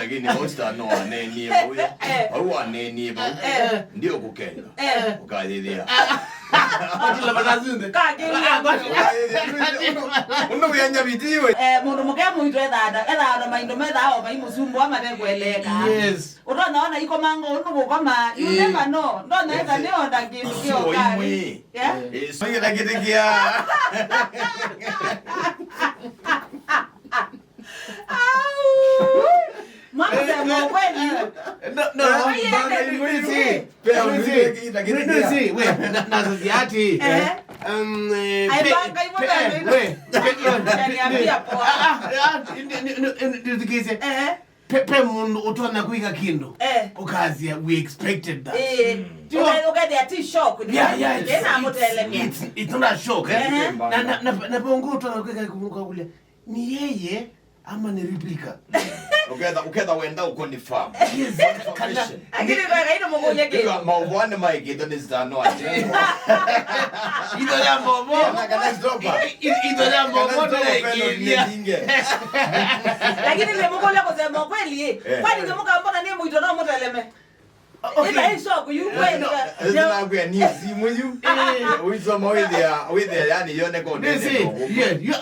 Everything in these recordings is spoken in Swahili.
lakini Stano aneni huyo. Au aneni ba. Ndio kukenda. Ukajidia. Ati la banazinde. Kagelia. Uno kuyanya bitiwe. Mundu mukia muito eda maindo meda au mai musumbu ama bekweleka. Yes. Unaona iko mango unuko kama you never know. Ndo naweza leo ndakitu kio kali. Yeah. Sio ndakitia. Mama sema kweli. No, wait, nazaziati. Aibanga ibo niambia poa. Ndikise. Pepe mundu utona kuika kindo. Ukazia we expected that. Okay, they are too shocked. Yeah. It's not a shock. Na pongo utona kuika kumuka kule. Ni yeye ama ni replica. Ukenda wenda uko ni farm. Yes. Akili kwa kaino mgonye ke. Maubwane maikito ni Stano ati. Ito ya momo. Ito ya momo ndio. Lakini ile mgonye kwa sema kweli kwani ngemuka mbona ni muito na moto eleme. Ila hii shock you wait. Ina kwa ni simu you. Uisoma with the yani yone ko. Yeah, you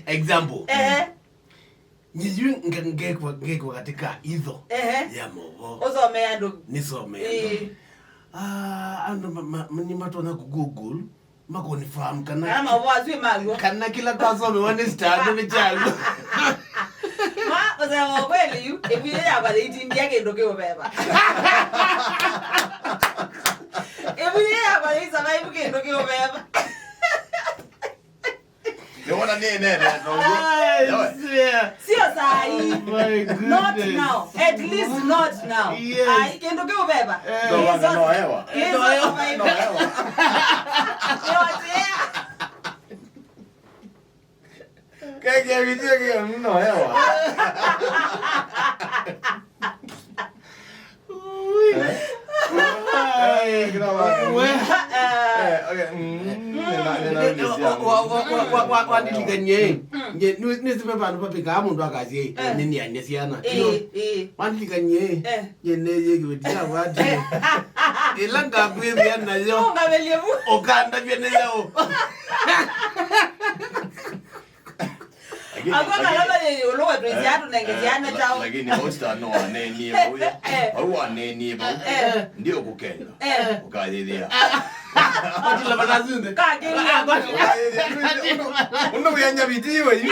example. Nyizu ngekwa katika hizo. Ya mobo. Usomea ndo. Nisomea. Ando ni matona ku Google. Makoni farm kana. Ama wazi mago. Kana kila tasome one star bichago. Ma usema kweli you ebi ya ba iti ndiake ndo keo beba. Ebi ya ba iti sana ibuke ndo keo beba. You wanna nene Sio sahi. Not now. At least not now. Ai kendo keo beba. No hewa. Kaya video ke no hewa. Wandiliganye nisipe vanhu papika mundu akazi nini anyesiana wandiliganye yeneye kivitira vati ilanga kwezi nayo ungavelevu okanda vyeneyo akona laba yolowa preziatu nengeziana chao lakini Stano aneni huyo au aneni ba ndio kukenda ukajidia. Ati la banazinde. Kagelia. Uno kuyanya bitiwe.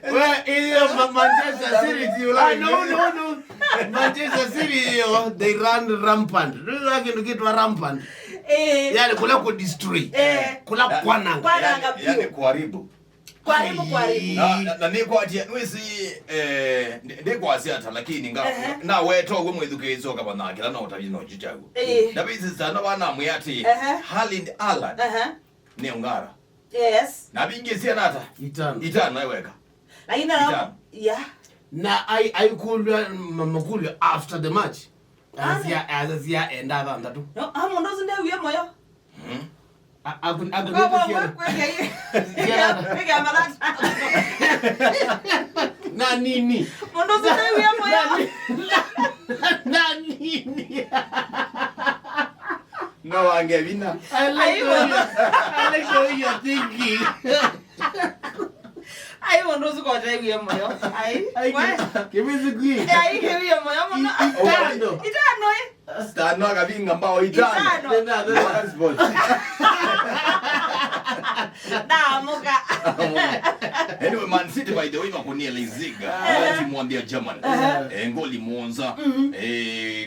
Well, in Manchester City, no. Manchester City, they run rampant. They get rampant. Yani kula ku destroy. Kula kwananga. Yani kuharibu. Na ni kwa ati nwisi ndi kwa asiata lakini nga na weto gwe mwithukizo kaba na kila na utabino chichago. Na bizi sana bana mwati Halind Alan. Ni ungara. Yes. Na bingi sia nata. Itano weka. Lakini na yeah. Na I could makulu after the match. Azia endava ndatu. No, amo ndo zinde uye moyo. Na nini? Ndo zinde uye moyo. Na nini? No angevina. I like how you're thinking. Ai ndo zuko uye moyo. Kibwezi kui. Ai uye moyo mono. Itano Stano akabinga mbao itano. Muka. Anyway, Man City by the way makunia liziga. Timu ambia German. Ngoli Monza.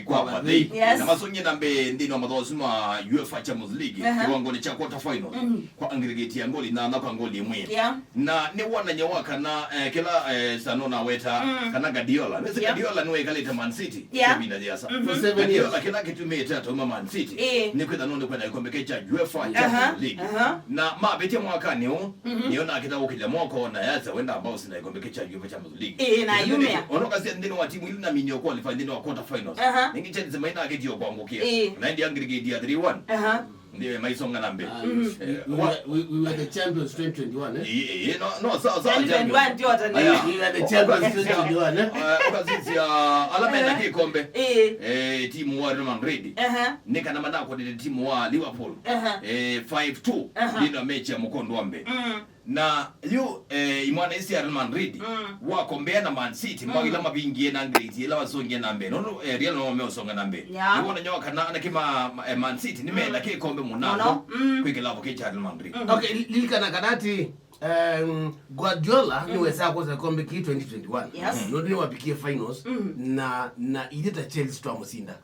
Kwa wadhi. Na masonye nambe ndino amadhosuma UEFA Champions League. Kiwango ni cha quarter final. Kwa aggregate ya ngoli na napa ngoli mwe. Na ni wana nyawaka na kila Stano na weta kana Guardiola. Nese Guardiola niwe kaleta Man City. Kibinda diasa. For 7 years. Kila kitu meeta Man City. Ni kwenda nondo kwenda ikombe cha UEFA Champions League. Na mabete mwaka niona akita ukija mwako na yaza wenda ambao sina ikombe cha UEFA Champions League. Na yume. Onoka si ndino wa timu ile na minyo qualify ndino wa quarter finals. Ningi cheni sema ina akijio kuangukia. Na ndi aggregate ya 3-1. ndiye maisonga nambe we were the champions 2021 no so 2021 ndio watani we were the champions 2021 ukazizia alamena kikombe timu wa Real Madrid nika na manako ni timu wa Liverpool 5-2 ndio mechi ya mkondo wa mbe na yu imwana isi ya Real Madrid wakombea na Man City mbagila mabingie na Great ila wasonge nambe no Real no meosonga nambe niwona nyoka na kima Man City nimeenda kikombe munano kwikilavo ke Real Madrid okay lilikana kanati Guardiola niwe saa kwa kombe ki 2021 no ni wapikie finals na ileta Chelsea to amusinda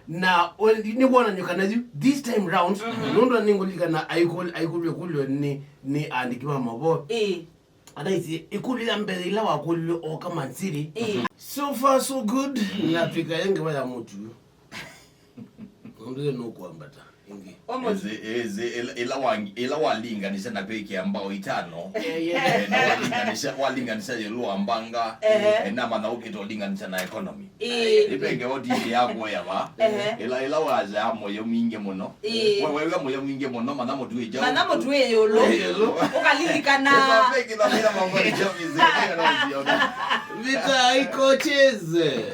na ni kuona nyokana this time round nondo ningolika na aikulwe ni andikima mabo adaisi ikulila mbele ila wakulwe o kama nsiri so far so good na pika yenge baya mtu ndio no kuambata ingi ila walinganisha na peke ambao itano na walinganisha yelo ambanga na mana ukitolinganisha na economy ipenge odi yako yaba ila waza moyo mingi muno wewe moyo mingi muno mana motuwe yolo ukalilikana peke na bila mambo ya Javis vita iko cheze